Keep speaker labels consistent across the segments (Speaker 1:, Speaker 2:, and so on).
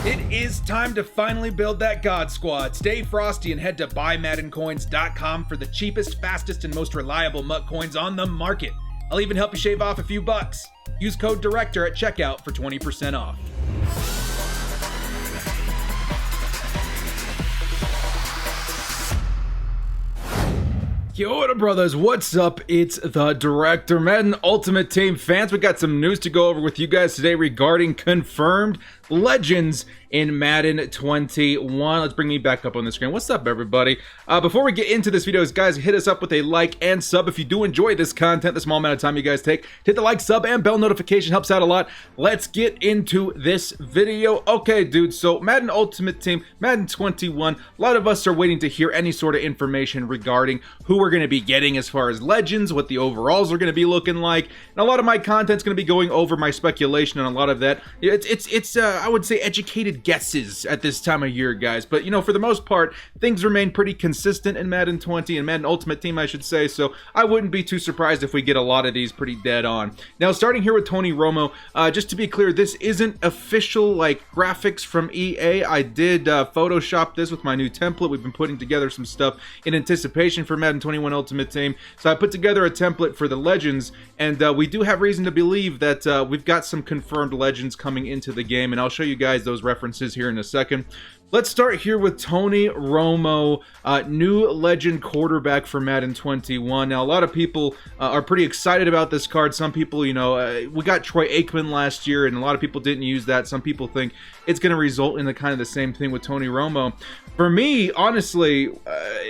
Speaker 1: It is time to finally build that God Squad. Stay frosty and head to buymaddencoins.com for the cheapest, fastest, and most reliable MUT coins on the market. I'll even help you shave off a few bucks. Use code DIRECTOR at checkout for 20% off. Yo, what up, brothers? What's up? It's the Director. Madden Ultimate Team fans, we got some news to go over with you guys today regarding confirmed legends in Madden 21. Let's bring me back up on the screen. What's up, everybody? Before we get into this video, guys, hit us up with a like and sub if you do enjoy this content, the small amount of time you guys take. Hit the like, sub, and bell notification. Helps out a lot. Let's get into this video. Okay, dude, so Madden Ultimate Team, Madden 21. A lot of us are waiting to hear any sort of information regarding who we're going to be getting as far as legends, what the overalls are going to be looking like, and a lot of my content's going to be going over my speculation on a lot of that. It's I would say educated guesses at this time of year, guys, but you know, for the most part, things remain pretty consistent in Madden 20 and Madden Ultimate Team, I should say, so I wouldn't be too surprised if we get a lot of these pretty dead on. Now, starting here with Tony Romo, just to be clear, this isn't official like graphics from EA. I did Photoshop this with my new template. We've been putting together some stuff in anticipation for Madden 21 Ultimate Team, so I put together a template for the legends, and we do have reason to believe that we've got some confirmed legends coming into the game, and I'll show you guys those references here in a second. Let's start here with Tony Romo, new legend quarterback for Madden 21. Now, a lot of people are pretty excited about this card. Some people, you know, we got Troy Aikman last year, and a lot of people didn't use that. Some people think it's going to result in the kind of the same thing with Tony Romo. For me, honestly,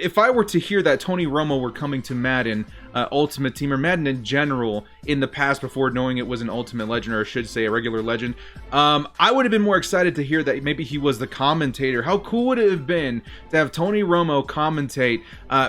Speaker 1: if I were to hear that Tony Romo were coming to Madden Ultimate Team, or Madden in general, in the past before knowing it was an Ultimate Legend, or I should say a regular legend, I would have been more excited to hear that maybe he was the commentator. How cool would it have been to have Tony Romo commentate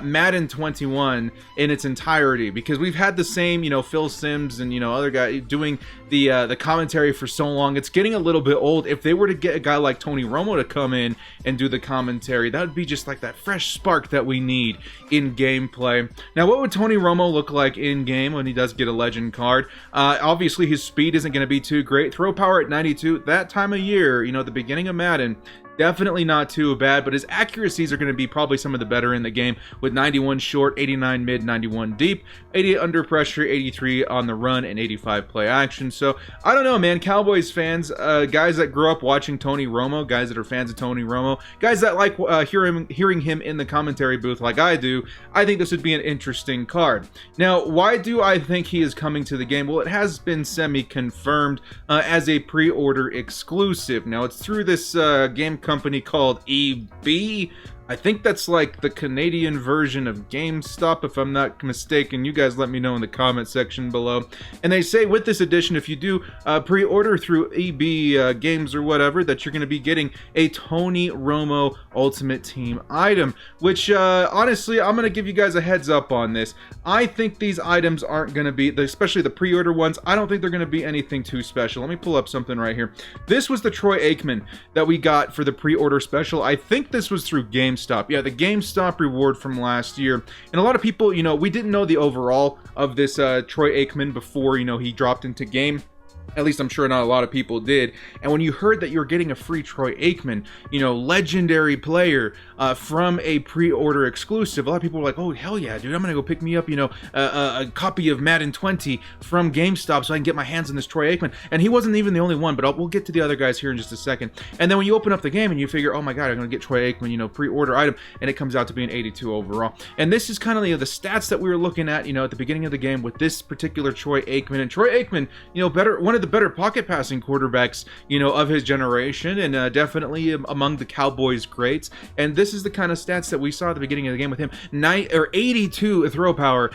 Speaker 1: Madden 21 in its entirety? Because we've had the same, you know, Phil Simms and, you know, other guy doing the commentary for so long. It's getting a little bit old. If they were to get a guy like Tony Romo to come in and do the commentary, that would be just like that fresh spark that we need in gameplay. Now, what would Tony Romo look like in game when he does get a legend card? Obviously, his speed isn't going to be too great. Throw power at 92, that time of year, you know, the beginning of Madden, definitely not too bad, but his accuracies are going to be probably some of the better in the game, with 91 short, 89 mid, 91 deep, 88 under pressure, 83 on the run, and 85 play action. So, I don't know, man. Cowboys fans, guys that grew up watching Tony Romo, guys that are fans of Tony Romo, guys that like hearing him in the commentary booth like I do, I think this would be an interesting card. Now, why do I think he is coming to the game? Well, it has been semi-confirmed as a pre-order exclusive. Now, it's through this game company called EB. I think that's like the Canadian version of GameStop, if I'm not mistaken. You guys let me know in the comment section below. And they say with this edition, if you do pre-order through EB Games or whatever, that you're going to be getting a Tony Romo Ultimate Team item, which honestly, I'm going to give you guys a heads up on this. I think these items aren't going to be, especially the pre-order ones, I don't think they're going to be anything too special. Let me pull up something right here. This was the Troy Aikman that we got for the pre-order special. I think this was through GameStop. Yeah, the GameStop reward from last year. And a lot of people, you know, we didn't know the overall of this Troy Aikman before, you know, he dropped into game. At least I'm sure not a lot of people did. And when you heard that you were getting a free Troy Aikman, you know, legendary player from a pre-order exclusive, a lot of people were like, oh, hell yeah, dude, I'm going to go pick me up, you know, a copy of Madden 20 from GameStop so I can get my hands on this Troy Aikman. And he wasn't even the only one, but we'll get to the other guys here in just a second. And then when you open up the game and you figure, oh my God, I'm going to get Troy Aikman, you know, pre-order item, and it comes out to be an 82 overall. And this is kind of, you know, the stats that we were looking at, you know, at the beginning of the game with this particular Troy Aikman. And Troy Aikman, you know, one of the better pocket passing quarterbacks, you know, of his generation, and definitely among the Cowboys greats. And this is the kind of stats that we saw at the beginning of the game with him: 82 throw power,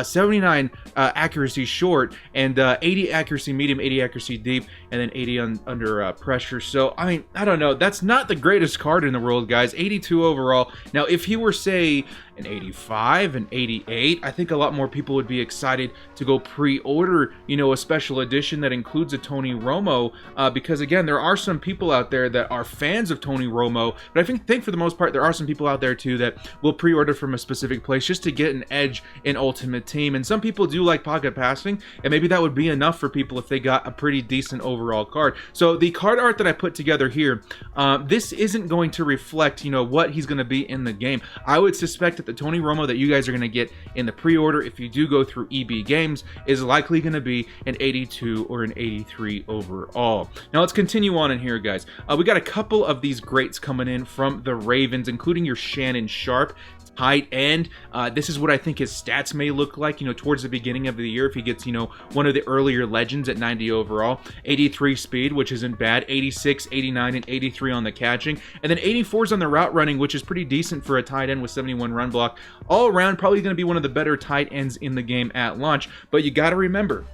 Speaker 1: 79 accuracy short, and 80 accuracy medium, 80 accuracy deep, and then 80 under pressure. So I mean, I don't know. That's not the greatest card in the world, guys. 82 overall. Now, if he were, say, an 85, an 88, I think a lot more people would be excited to go pre-order, you know, a special edition that includes a Tony Romo, because again, there are some people out there that are fans of Tony Romo, but I think for the most part, there are some people out there too that will pre-order from a specific place just to get an edge in Ultimate Team. And some people do like pocket passing, and maybe that would be enough for people if they got a pretty decent overall overall card. So the card art that I put together here, this isn't going to reflect, what he's going to be in the game. I would suspect that the Tony Romo that you guys are going to get in the pre-order, if you do go through EB Games, is likely going to be an 82 or an 83 overall. Now let's continue on in here, guys. We got a couple of these greats coming in from the Ravens, including your Shannon Sharpe, tight end. This is what I think his stats may look like, towards the beginning of the year if he gets, one of the earlier legends at 90 overall. 83 speed, which isn't bad. 86, 89, and 83 on the catching. And then 84s on the route running, which is pretty decent for a tight end with 71 run block. All around, probably going to be one of the better tight ends in the game at launch. But you got to remember,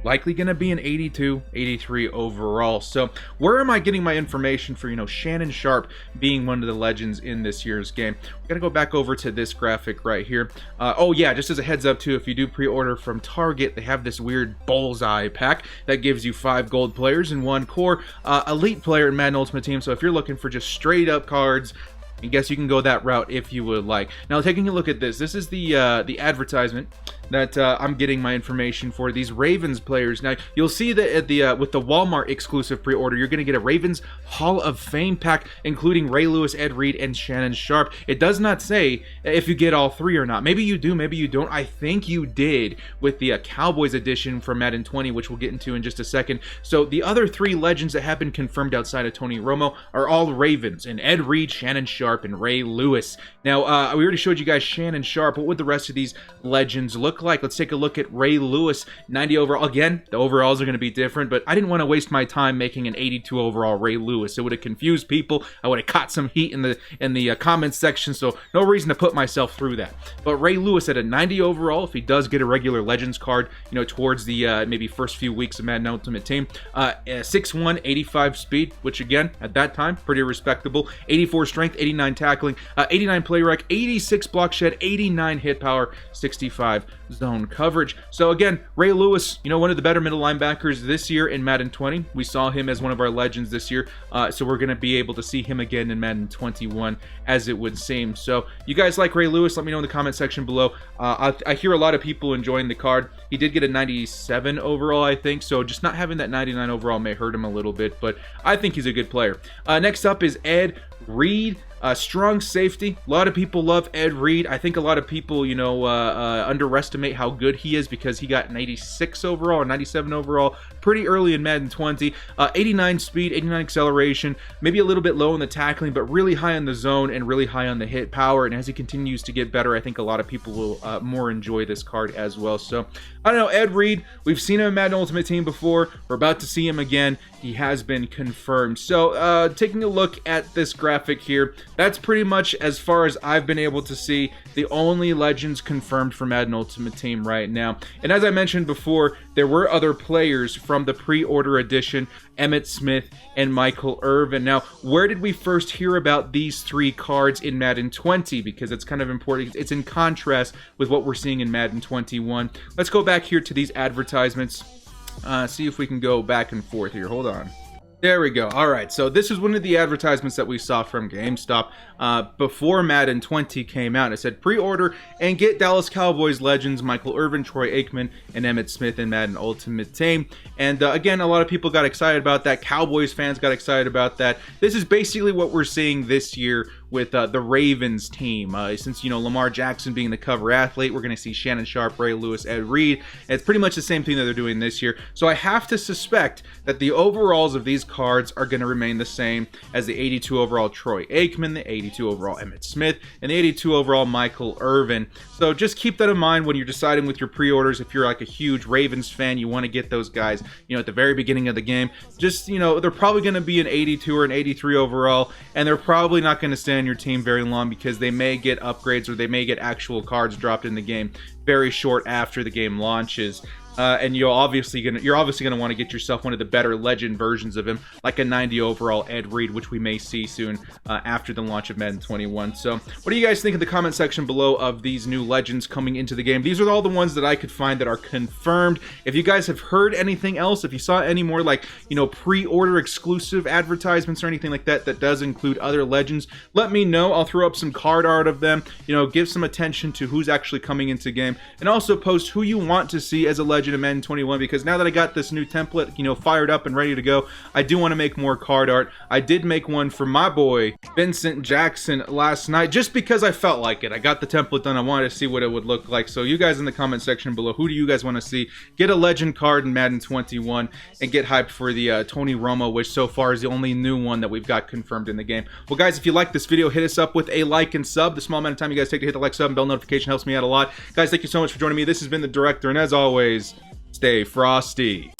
Speaker 1: likely going to be an 82, 83 overall. So where am I getting my information for, Shannon Sharpe being one of the legends in this year's game? We got to go back over to this graphic right here. Oh yeah, just as a heads up too, if you do pre-order from Target, they have this weird bullseye pack that gives you 5 gold players and 1 core elite player in Madden Ultimate Team. So if you're looking for just straight up cards, I guess you can go that route if you would like. Now, taking a look at this, this is the advertisement that I'm getting my information for these Ravens players. Now, you'll see that at the with the Walmart exclusive pre-order, you're going to get a Ravens Hall of Fame pack, including Ray Lewis, Ed Reed, and Shannon Sharpe. It does not say if you get all 3 or not. Maybe you do, maybe you don't. I think you did with the Cowboys edition from Madden 20, which we'll get into in just a second. So the other 3 legends that have been confirmed outside of Tony Romo are all Ravens, and Ed Reed, Shannon Sharpe, and Ray Lewis. Now, we already showed you guys Shannon Sharpe. What would the rest of these legends look like? Let's take a look at Ray Lewis, 90 overall. Again, the overalls are going to be different, but I didn't want to waste my time making an 82 overall Ray Lewis. It would have confused people. I would have caught some heat in the comments section, so no reason to put myself through that. But Ray Lewis at a 90 overall, if he does get a regular Legends card, towards the maybe first few weeks of Madden Ultimate Team, 6'1", 85 speed, which again, at that time, pretty respectable. 84 strength, 89 tackling, 89 play rec, 86 block shed, 89 hit power, 65 zone coverage. So again, Ray Lewis, one of the better middle linebackers this year in Madden 20. We saw him as one of our legends this year, so we're going to be able to see him again in Madden 21, as it would seem. So you guys like Ray Lewis? Let me know in the comment section below. I hear a lot of people enjoying the card. He did get a 97 overall, I think, so just not having that 99 overall may hurt him a little bit, but I think he's a good player. Next up is Edy Reed. Strong safety. A lot of people love Ed Reed. I think a lot of people, underestimate how good he is because he got an 86 overall or 97 overall pretty early in Madden 20. 89 speed, 89 acceleration, maybe a little bit low in the tackling, but really high on the zone and really high on the hit power. And as he continues to get better, I think a lot of people will more enjoy this card as well. So, I don't know, Ed Reed, we've seen him in Madden Ultimate Team before. We're about to see him again. He has been confirmed. So, taking a look at this graphic here, that's pretty much as far as I've been able to see the only legends confirmed for Madden Ultimate Team right now. And as I mentioned before, there were other players from the pre-order edition, Emmitt Smith and Michael Irvin. Now, where did we first hear about these 3 cards in Madden 20? Because it's kind of important. It's in contrast with what we're seeing in Madden 21. Let's go back here to these advertisements. See if we can go back and forth here. Hold on. There we go. All right, so this is one of the advertisements that we saw from GameStop before Madden 20 came out. It said pre-order and get Dallas Cowboys legends Michael Irvin, Troy Aikman, and Emmitt Smith in Madden Ultimate Team. And again, a lot of people got excited about that. Cowboys fans got excited about that. This is basically what we're seeing this year with the Ravens team. Since, Lamar Jackson being the cover athlete, we're going to see Shannon Sharpe, Ray Lewis, Ed Reed. And it's pretty much the same thing that they're doing this year. So I have to suspect that the overalls of these cards are going to remain the same as the 82 overall Troy Aikman, the 82 overall Emmitt Smith, and the 82 overall Michael Irvin. So just keep that in mind when you're deciding with your pre-orders. If you're like a huge Ravens fan, you want to get those guys, at the very beginning of the game. Just, they're probably going to be an 82 or an 83 overall, and they're probably not going to stay on your team very long because they may get upgrades or they may get actual cards dropped in the game very short after the game launches. And you're obviously gonna want to get yourself one of the better legend versions of him, like a 90 overall Ed Reed, which we may see soon after the launch of Madden 21. So, what do you guys think in the comment section below of these new legends coming into the game? These are all the ones that I could find that are confirmed. If you guys have heard anything else, if you saw any more like pre-order exclusive advertisements or anything like that that does include other legends, let me know. I'll throw up some card art of them. Give some attention to who's actually coming into game, and also post who you want to see as a legend legend of Madden 21 because now that I got this new template, you know, fired up and ready to go, I do want to make more card art. I did make one for my boy Vincent Jackson last night just because I felt like it. I got the template done. I wanted to see what it would look like. So you guys in the comment section below, who do you guys want to see get a legend card in Madden 21 and get hyped for the Tony Romo, which so far is the only new one that we've got confirmed in the game. Well, guys, if you like this video, hit us up with a like and sub. The small amount of time you guys take to hit the like, sub, and bell notification helps me out a lot. Guys, thank you so much for joining me. This has been The Director, and as always, stay frosty.